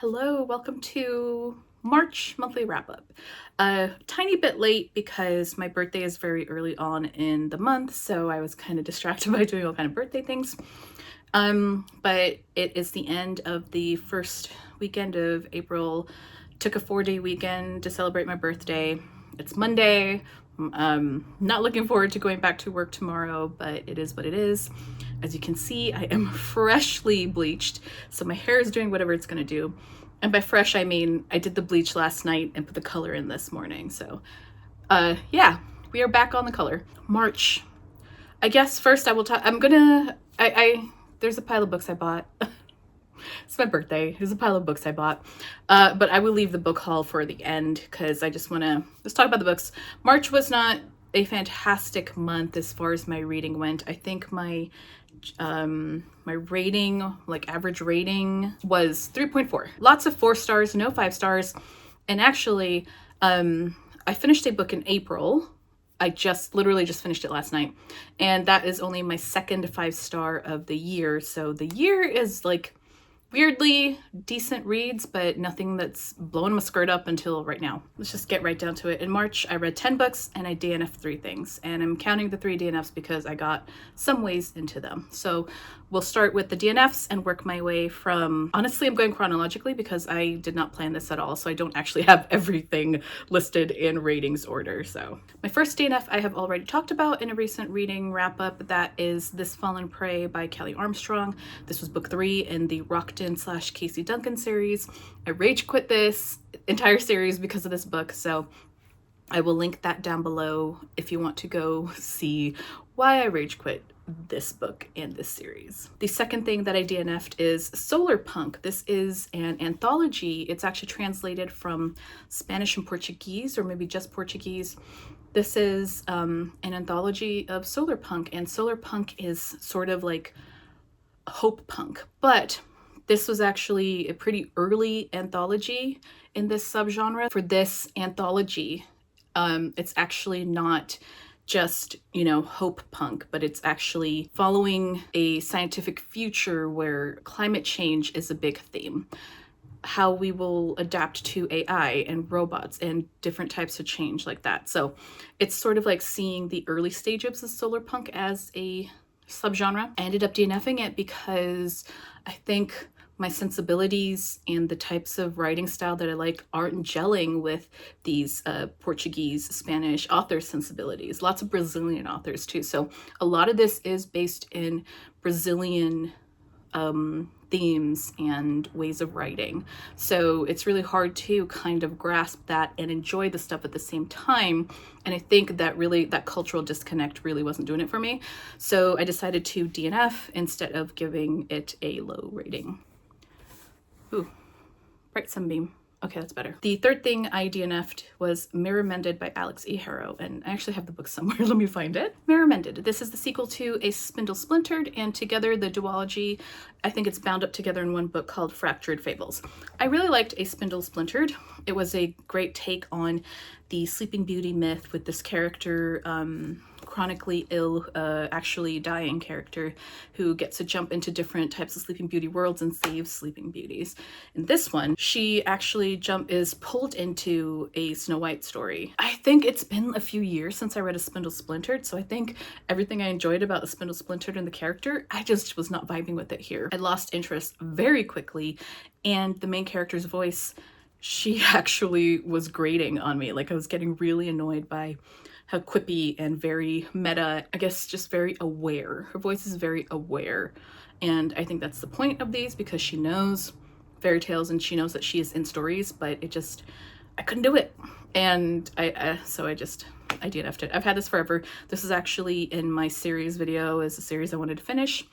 Hello, welcome to March monthly wrap-up. A tiny bit late because my birthday is very early on in the month, so I was kind of distracted by doing all kind of birthday things. But it is the end of the first weekend of April. Took a 4-day weekend to celebrate my birthday. It's Monday. Not looking forward to going back to work tomorrow, but it is what it is. As you can see, I am freshly bleached, so my hair is doing whatever it's gonna do. And by fresh, I mean I did the bleach last night and put the color in this morning. So yeah, we are back on the color. March. I guess first I will talk, there's a pile of books I bought. It's my birthday. There's a pile of books I bought. But I will leave the book haul for the end because I just want to talk about the books. March was not a fantastic month as far as my reading went. I think my rating, like average rating, was 3.4. Lots of 4 stars, no 5 stars. And actually, I finished a book in April. I literally just finished it last night. And that is only my second 5-star of the year. So the year is like weirdly decent reads, but nothing that's blowing my skirt up until right now. Let's just get right down to it. In March, I read 10 books and I DNF'd 3 things. And I'm counting the 3 DNFs because I got some ways into them. So we'll start with the DNFs and work my way from, honestly, I'm going chronologically because I did not plan this at all. So I don't actually have everything listed in ratings order. So my first DNF I have already talked about in a recent reading wrap up. That is This Fallen Prey by Kelley Armstrong. This was book 3 in the Rockton / Casey Duncan series. I rage quit this entire series because of this book. So I will link that down below if you want to go see why I rage quit this book and this series. The second thing that I DNF'd is Solarpunk. This is an anthology. It's actually translated from Spanish and Portuguese, or maybe just Portuguese. This is an anthology of Solarpunk, and Solarpunk is sort of like hope punk, but this was actually a pretty early anthology in this subgenre. For this anthology, it's actually not just, hope punk, but it's actually following a scientific future where climate change is a big theme. How we will adapt to AI and robots and different types of change like that. So it's sort of like seeing the early stages of Solarpunk as a subgenre. I ended up DNFing it because I think my sensibilities and the types of writing style that I like aren't gelling with these Portuguese, Spanish author sensibilities. Lots of Brazilian authors too. So a lot of this is based in Brazilian themes and ways of writing. So it's really hard to kind of grasp that and enjoy the stuff at the same time. And I think that that cultural disconnect really wasn't doing it for me. So I decided to DNF instead of giving it a low rating. Ooh, bright sunbeam. Okay, that's better. The third thing I DNF'd was Mirror Mended by Alix E. Harrow, and I actually have the book somewhere. Let me find it. Mirror Mended. This is the sequel to A Spindle Splintered, and together the duology, I think it's bound up together in one book called Fractured Fables. I really liked A Spindle Splintered. It was a great take on the Sleeping Beauty myth with this character, chronically ill, actually dying character who gets to jump into different types of Sleeping Beauty worlds and save Sleeping Beauties. In this one, she actually is pulled into a Snow White story. I think it's been a few years since I read A Spindle Splintered, so I think everything I enjoyed about A Spindle Splintered and the character, I just was not vibing with it here. I lost interest very quickly, and the main character's voice, she actually was grating on me. Like, I was getting really annoyed by how quippy and very meta, I guess just very aware. Her voice is very aware. And I think that's the point of these, because she knows fairy tales and she knows that she is in stories, but I couldn't do it. And so I DNF'd it. I've had this forever. This is actually in my series video, is a series I wanted to finish.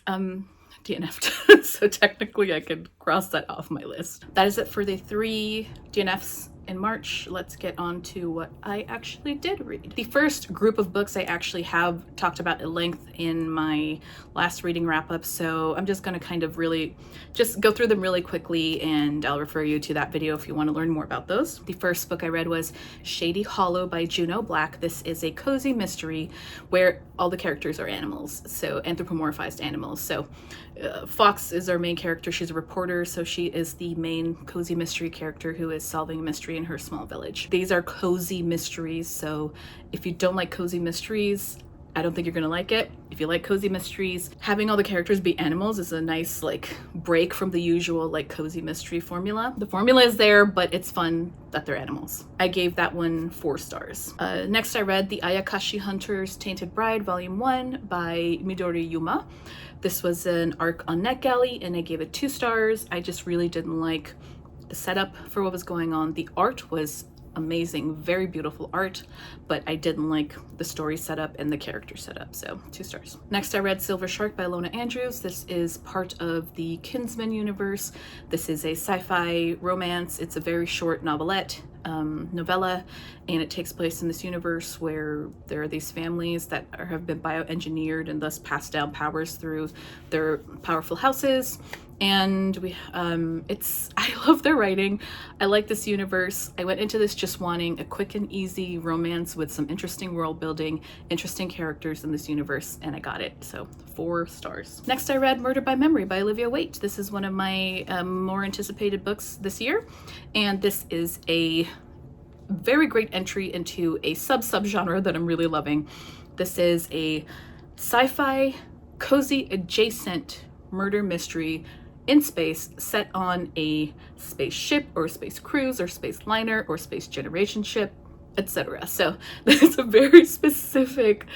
DNF'd. So technically I could cross that off my list. That is it for the 3 DNFs in March, let's get on to what I actually did read. The first group of books I actually have talked about at length in my last reading wrap-up, so I'm just going to kind of really just go through them really quickly, and I'll refer you to that video if you want to learn more about those. The first book I read was Shady Hollow by Juneau. This is a cozy mystery where all the characters are animals, so anthropomorphized animals. So Fox is our main character. She's a reporter, so she is the main cozy mystery character who is solving a mystery in her small village. These are cozy mysteries, so if you don't like cozy mysteries, I don't think you're gonna like it. If you like cozy mysteries, having all the characters be animals is a nice like break from the usual like cozy mystery formula. The formula is there, but it's fun that they're animals. I gave that one 4 stars. Next I read The Ayakashi Hunter's Tainted Bride Volume 1 by Midori Yuma. This was an arc on NetGalley and I gave it 2 stars. I just really didn't like the setup for what was going on. The art was amazing, very beautiful art, but I didn't like the story setup and the character setup, so 2 stars. Next I read Silver Shark by Ilona Andrews. This is part of the Kinsman universe. This is a sci-fi romance. It's a very short novelette, novella, and it takes place in this universe where there are these families that have been bioengineered and thus passed down powers through their powerful houses. And I love their writing. I like this universe. I went into this just wanting a quick and easy romance with some interesting world building, interesting characters in this universe, and I got it, so 4 stars. Next I read Murder by Memory by Olivia Waite. This is one of my more anticipated books this year, and this is a very great entry into a sub-genre that I'm really loving. This is a sci-fi, cozy, adjacent murder mystery in space set on a spaceship or space cruise or space liner or space generation ship, etc. So it's a very specific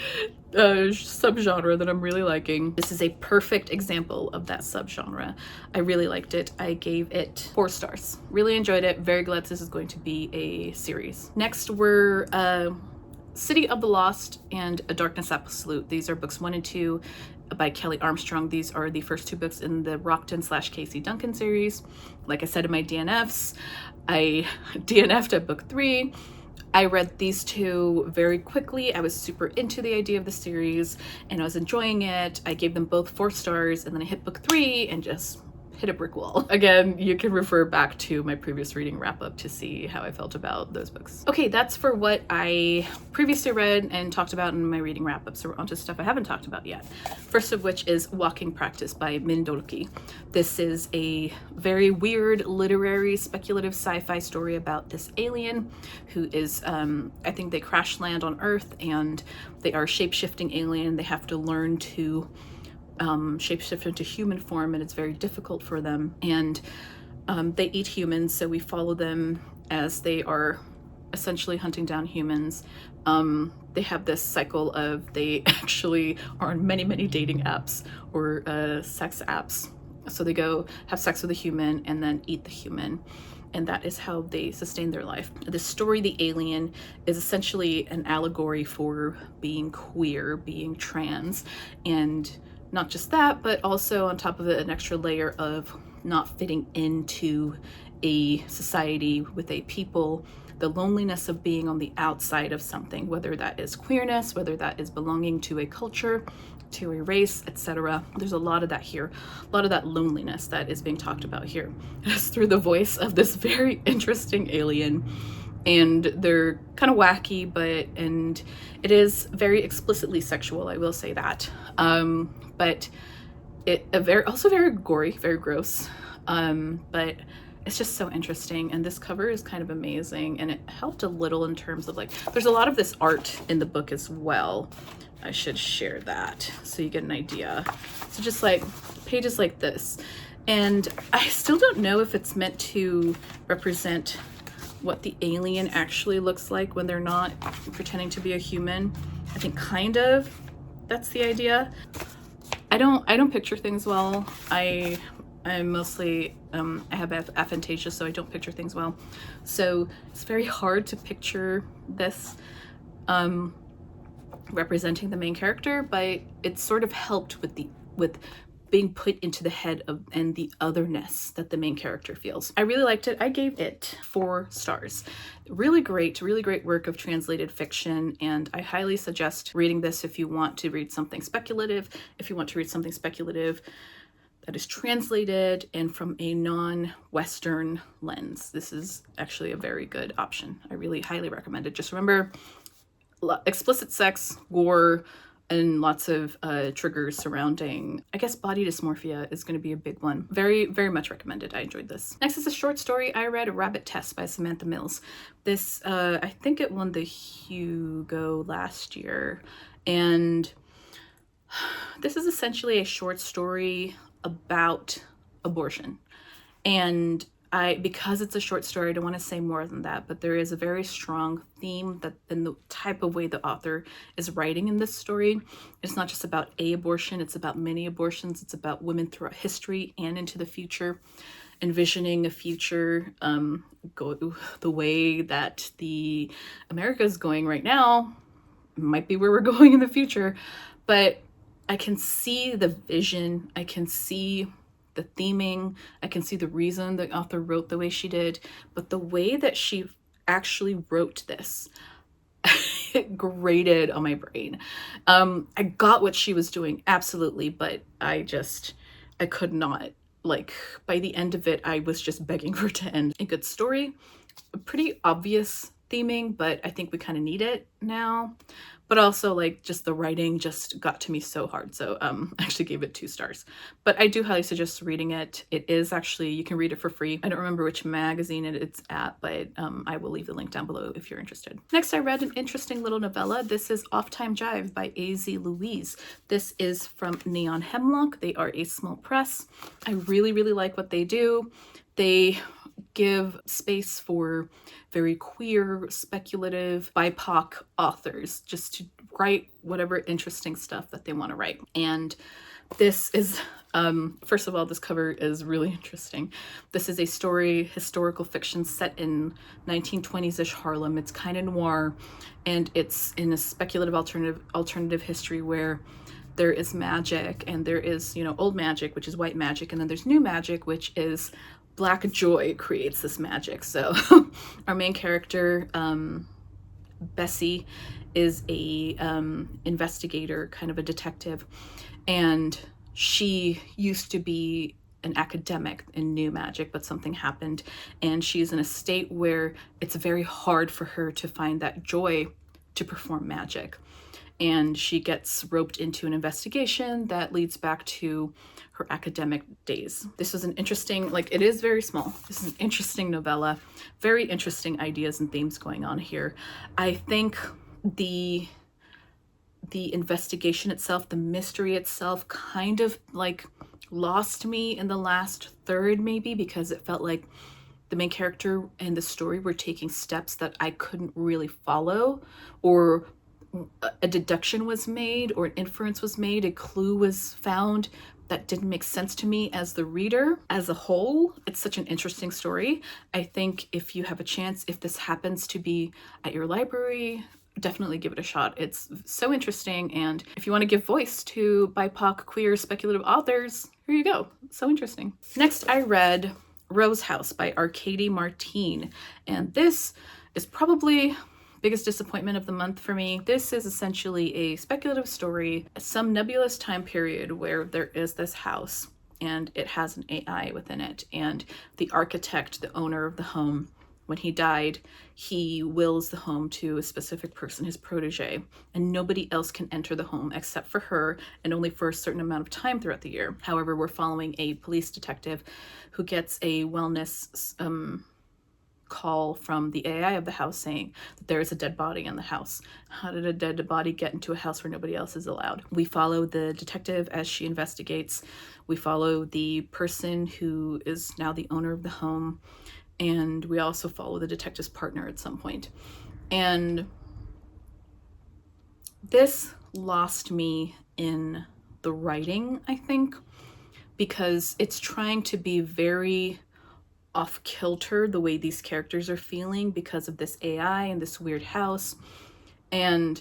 subgenre that I'm really liking. This is a perfect example of that subgenre. I really liked it. I gave it 4 stars. Really enjoyed it. Very glad this is going to be a series. Next were City of the Lost and A Darkness Absolute. These are books 1 and 2 by Kelley Armstrong. These are the first 2 books in the Rockton / Casey Duncan series. Like I said in my DNFs, I DNF'd at book 3. I read these 2 very quickly. I was super into the idea of the series and I was enjoying it. I gave them both 4 stars and then I hit book 3 and just hit a brick wall. Again, you can refer back to my previous reading wrap-up to see how I felt about those books. Okay, that's for what I previously read and talked about in my reading wrap-up, so we're on to stuff I haven't talked about yet. First of which is Walking Practice by Midori. This is a very weird, literary, speculative sci-fi story about this alien who is, I think they crash land on Earth and they are shape-shifting alien. They have to learn to shapeshift into human form, and it's very difficult for them, and they eat humans, so we follow them as they are essentially hunting down humans. They have this cycle of they actually are on many dating apps or sex apps, so they go have sex with a human and then eat the human, and that is how they sustain their life. The story, the alien, is essentially an allegory for being queer, being trans, and not just that, but also on top of it, an extra layer of not fitting into a society with a people, the loneliness of being on the outside of something, whether that is queerness, whether that is belonging to a culture, to a race, etc. There's a lot of that here, a lot of that loneliness that is being talked about here. It's through the voice of this very interesting alien, and they're kind of wacky, and it is very explicitly sexual, I will say that. But also very gory, very gross. But it's just so interesting, and this cover is kind of amazing, and it helped a little in terms of like, there's a lot of this art in the book as well. I should share that so you get an idea. So just like pages like this, and I still don't know if it's meant to represent what the alien actually looks like when they're not pretending to be a human. I think kind of that's the idea. I don't picture things well. I'm mostly I have aphantasia, so I don't picture things well, so it's very hard to picture this representing the main character, but it sort of helped with being put into the head of and the otherness that the main character feels. I really liked it. I gave it 4 stars. Really great work of translated fiction, and I highly suggest reading this if you want to read something speculative, that is translated and from a non-Western lens. This is actually a very good option. I really highly recommend it. Just remember, explicit sex, gore, and lots of triggers surrounding, I guess, body dysmorphia is going to be a big one. Very, very much recommended. I enjoyed this. Next is a short story I read, Rabbit Test by Samantha Mills. This, I think it won the Hugo last year. And this is essentially a short story about abortion. And because it's a short story, I don't want to say more than that, but there is a very strong theme that in the type of way the author is writing in this story. It's not just about a abortion, it's about many abortions. It's about women throughout history and into the future, envisioning a future go the way that the America is going right now. Might be where we're going in the future, but I can see the vision, I can see the theming, I can see the reason the author wrote the way she did, but the way that she actually wrote this, it grated on my brain. I got what she was doing, absolutely, but I could not. Like, by the end of it, I was just begging for it to end. A good story, a pretty obvious theming, but I think we kind of need it now. But also, like, just the writing just got to me so hard. So I actually gave it 2 stars. But I do highly suggest reading it. It is actually, you can read it for free. I don't remember which magazine it's at, but I will leave the link down below if you're interested. Next, I read an interesting little novella. This is Off Time Jive by A.Z. Louise. This is from Neon Hemlock. They are a small press. I really, really like what they do. They give space for very queer, speculative, BIPOC authors just to write whatever interesting stuff that they want to write. And this is, first of all, this cover is really interesting. This is a story, historical fiction set in 1920s-ish Harlem. It's kind of noir, and it's in a speculative alternative history where there is magic, and there is, old magic, which is white magic, and then there's new magic, which is Black joy creates this magic. So our main character, Bessie, is a investigator, kind of a detective, and she used to be an academic in new magic, but something happened, and she's in a state where it's very hard for her to find that joy to perform magic. And she gets roped into an investigation that leads back to her academic days. This was an interesting, it is very small. This is an interesting novella, very interesting ideas and themes going on here. I think the investigation itself, the mystery itself, kind of lost me in the last third, maybe, because it felt like the main character and the story were taking steps that I couldn't really follow, or a deduction was made, or an inference was made, a clue was found that didn't make sense to me as the reader. As a whole, it's such an interesting story. I think if you have a chance, if this happens to be at your library, definitely give it a shot. It's so interesting, and if you want to give voice to BIPOC queer speculative authors, here you go. So interesting. Next, I read Rose House by Arkady Martine, and this is probably biggest disappointment of the month for me. This is essentially a speculative story, some nebulous time period where there is this house and it has an AI within it, and the architect, the owner of the home, when he died, he wills the home to a specific person, his protege, and nobody else can enter the home except for her, and only for a certain amount of time throughout the year. However, we're following a police detective who gets a wellness call from the AI of the house saying that there is a dead body in the house. How did a dead body get into a house where nobody else is allowed? We follow the detective as she investigates. We follow the person who is now the owner of the home, and we also follow the detective's partner at some point. And this lost me in the writing, I think, because it's trying to be very off kilter the way these characters are feeling because of this AI and this weird house. And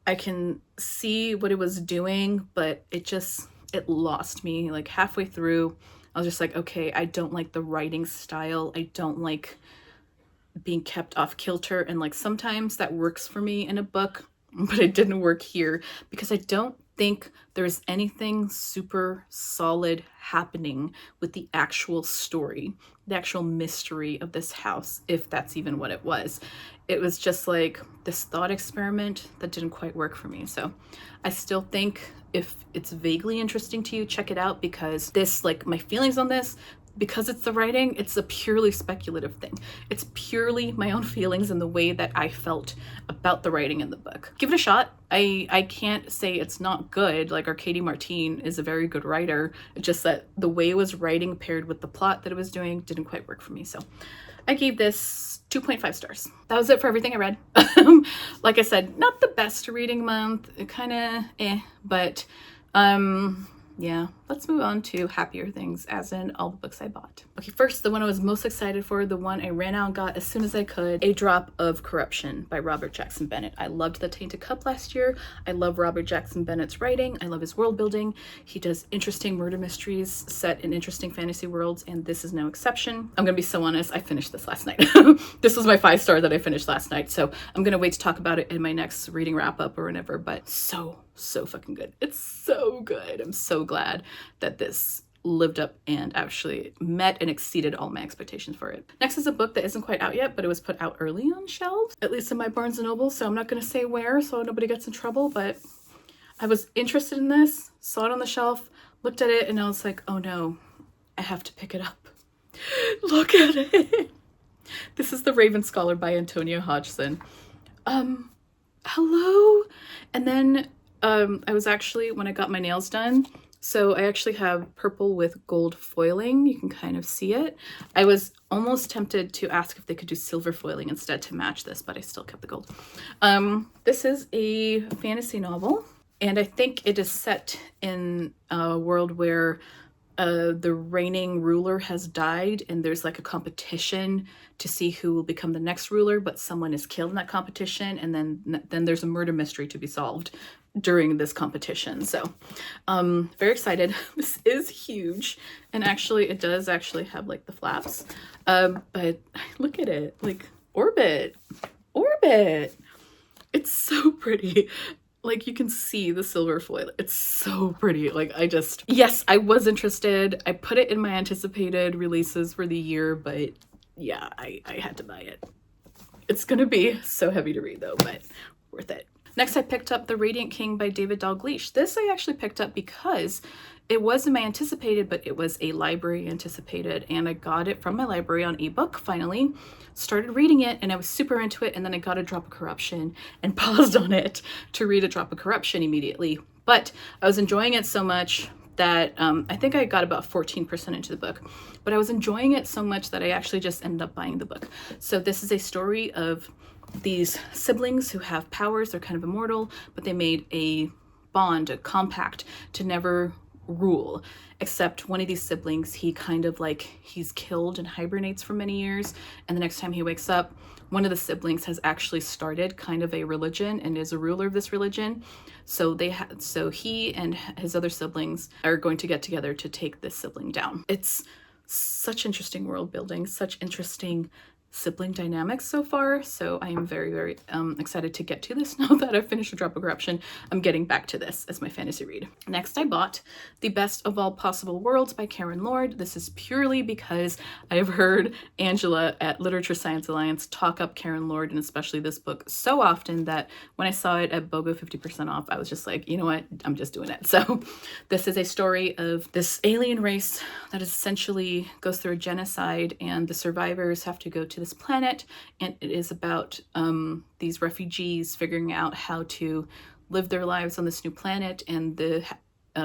I can see what it was doing, but it just it lost me. Like halfway through, I was just like, okay, I don't like the writing style. I don't like being kept off kilter. And like sometimes that works for me in a book, but it didn't work here because I don't think there's anything super solid happening with the actual story, the actual mystery of this house, if that's even what it was. It was just like this thought experiment that didn't quite work for me. So I still think if it's vaguely interesting to you, check it out, because this, like my feelings on this, because it's the writing, it's a purely speculative thing. It's purely my own feelings and the way that I felt about the writing in the book. Give it a shot. I can't say it's not good. Like Arkady Martine is a very good writer. It's just that the way it was writing paired with the plot that it was doing didn't quite work for me. So I gave this 2.5 stars. That was it for everything I read. Like I said, not the best reading month, kind of but yeah, let's move on to happier things, as in all the books I bought. Okay, first, the one I was most excited for, the one I ran out and got as soon as I could, A Drop of Corruption by Robert Jackson Bennett. I loved The Tainted Cup last year. I love Robert Jackson Bennett's writing. I love his world building. He does interesting murder mysteries set in interesting fantasy worlds, and this is no exception. I'm gonna be so honest, I finished this last night. This was my 5-star that I finished last night, so I'm gonna wait to talk about it in my next reading wrap up or whatever, but so fucking good. It's so good. I'm so glad that this lived up and actually met and exceeded all my expectations for it. Next is a book that isn't quite out yet, but it was put out early on shelves, at least in my Barnes & Noble, so I'm not going to say where so nobody gets in trouble, but I was interested in this, saw it on the shelf, looked at it, and I was like, oh no, I have to pick it up. Look at it. This is The Raven Scholar by Antonia Hodgson. Hello? And then I was actually, when I got my nails done, so I actually have purple with gold foiling. You can kind of see it. I was almost tempted to ask if they could do silver foiling instead to match this, but I still kept the gold. This is a fantasy novel, and I think it is set in a world where the reigning ruler has died, and there's like a competition to see who will become the next ruler, but someone is killed in that competition, and then there's a murder mystery to be solved during this competition. So very excited. This is huge, and actually it does actually have like the flaps, but look at it, like orbit. It's so pretty. Like you can see the silver foil. It's so pretty. Like yes, I was interested. I put it in my anticipated releases for the year, but yeah, I had to buy it. It's gonna be so heavy to read though, but worth it. Next, I picked up The Radiant King by David Dalgleish. This I actually picked up because it wasn't my anticipated, but it was a library anticipated, and I got it from my library on ebook finally. Started reading it, and I was super into it, and then I got A Drop of Corruption and paused on it to read A Drop of Corruption immediately. But I was enjoying it so much that I think I got about 14% into the book, but I was enjoying it so much that I actually just ended up buying the book. So this is a story of these siblings who have powers. They're kind of immortal, but they made a bond, a compact to never rule, except one of these siblings, he kind of like, he's killed and hibernates for many years, and the next time he wakes up, one of the siblings has actually started kind of a religion and is a ruler of this religion. So so he and his other siblings are going to get together to take this sibling down. It's such interesting world building, such interesting sibling dynamics so far, so I am very excited to get to this. Now that I've finished A Drop of Corruption, I'm getting back to this as my fantasy read. Next, I bought The Best of All Possible Worlds by Karen Lord. This is purely because I have heard Angela at Literature Science Alliance talk up Karen Lord, and especially this book, so often that when I saw it at BOGO 50% off, I was just like, you know what, I'm just doing it. So this is a story of this alien race that essentially goes through a genocide, and the survivors have to go to this planet, and it is about these refugees figuring out how to live their lives on this new planet, and the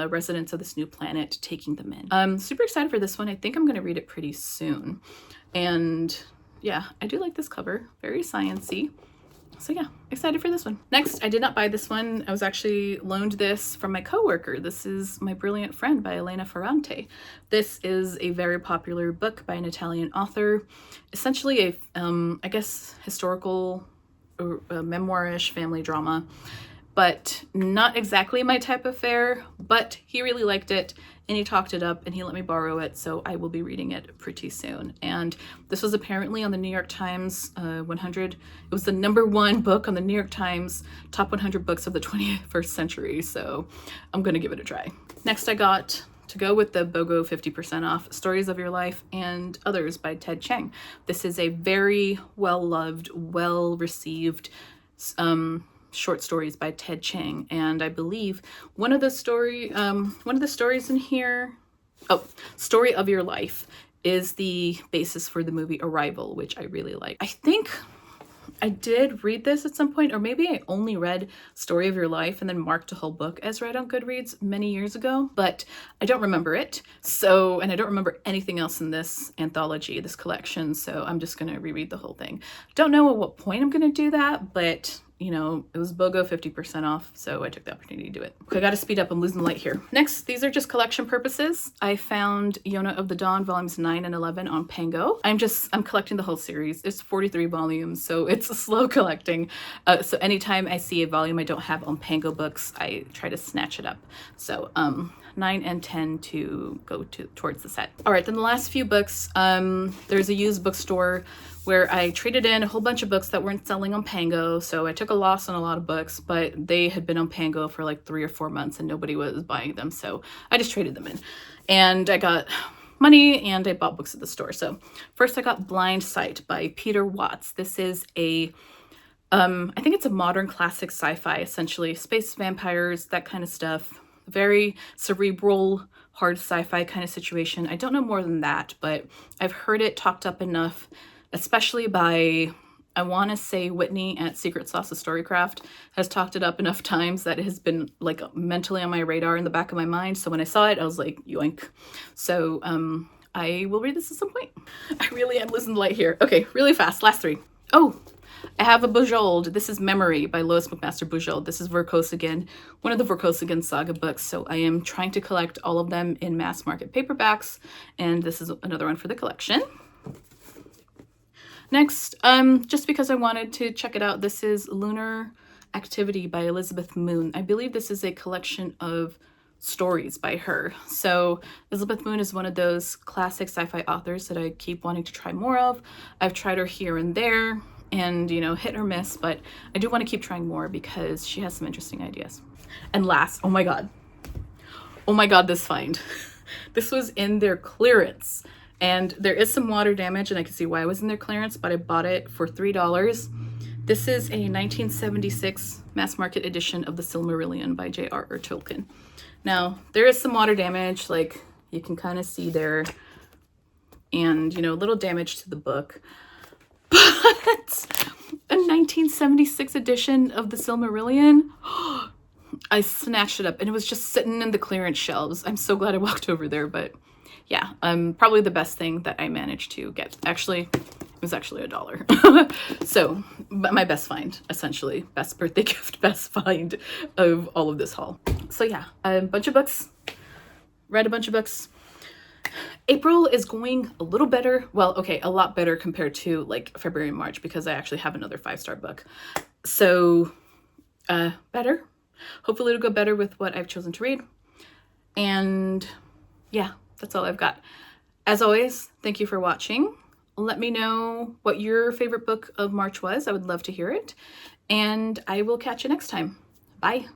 residents of this new planet taking them in. I'm super excited for this one. I think I'm going to read it pretty soon, and yeah, I do like this cover, very science-y. So yeah, excited for this one. Next, I did not buy this one. I was actually loaned this from my coworker. This is My Brilliant Friend by Elena Ferrante. This is a very popular book by an Italian author. Essentially a, I guess, historical or memoirish family drama. but not exactly my type of fare, but he really liked it and he talked it up and he let me borrow it, so I will be reading it pretty soon. And this was apparently on the New York Times 100. It was the #1 book on the New York Times top 100 books of the 21st century, so I'm gonna give it a try. Next I got, to go with the BOGO 50% off, Stories of Your Life and Others by Ted Chiang. This is a very well-loved, well-received short stories by Ted Chiang, and I believe one of the stories in here, Story of Your Life, is the basis for the movie Arrival, which I really like. I think I did read this at some point, or maybe I only read Story of Your Life and then marked a whole book as read on Goodreads many years ago, but I don't remember it. So, and I don't remember anything else in this anthology, this collection, so I'm just gonna reread the whole thing. Don't know at what point I'm gonna do that, but you know, it was BOGO 50% off, so I took the opportunity to do it. Okay, I gotta speed up, I'm losing the light here. Next, these are just collection purposes. I found Yona of the Dawn volumes 9 and 11 on Pango. I'm collecting the whole series. It's 43 volumes, so it's a slow collecting. So anytime I see a volume I don't have on Pango books, I try to snatch it up. So 9 and 10 to go towards the set. All right, then the last few books, there's a used bookstore where I traded in a whole bunch of books that weren't selling on Pango, so I took a loss on a lot of books, but they had been on Pango for like 3 or 4 months and nobody was buying them, so I just traded them in. And I got money and I bought books at the store. So first I got Blindsight by Peter Watts. This is a I think it's a modern classic sci-fi, essentially. Space vampires, that kind of stuff. Very cerebral, hard sci-fi kind of situation. I don't know more than that, but I've heard it talked up enough, especially by, I want to say Whitney at Secret Sauce of Storycraft has talked it up enough times that it has been like mentally on my radar in the back of my mind. So when I saw it, I was like, yoink. So I will read this at some point. I really am losing the light here. Okay, really fast, last 3. Oh, I have a Bujold. This is Memory by Lois McMaster Bujold. This is Vorkosigan, one of the Vorkosigan saga books. So I am trying to collect all of them in mass market paperbacks, and this is another one for the collection. Next, just because I wanted to check it out, this is Lunar Activity by Elizabeth Moon. I believe this is a collection of stories by her. So Elizabeth Moon is one of those classic sci-fi authors that I keep wanting to try more of. I've tried her here and there and, you know, hit or miss, but I do want to keep trying more because she has some interesting ideas. And last, oh my god, this find. This was in their clearance. And there is some water damage, and I can see why it was in their clearance, but I bought it for $3. This is a 1976 mass market edition of The Silmarillion by J.R.R. Tolkien. Now, there is some water damage, like you can kind of see there, and, you know, a little damage to the book. But a 1976 edition of The Silmarillion, I snatched it up, and it was just sitting in the clearance shelves. I'm so glad I walked over there, but yeah, probably the best thing that I managed to get. Actually, it was actually $1. So, but my best find, essentially. Best birthday gift, best find of all of this haul. So yeah, a bunch of books. Read a bunch of books. April is going a little better. Well, okay, a lot better compared to like February and March because I actually have another 5-star book. So, better. Hopefully it'll go better with what I've chosen to read. And yeah. That's all I've got. As always, thank you for watching. Let me know what your favorite book of March was. I would love to hear it. And I will catch you next time. Bye.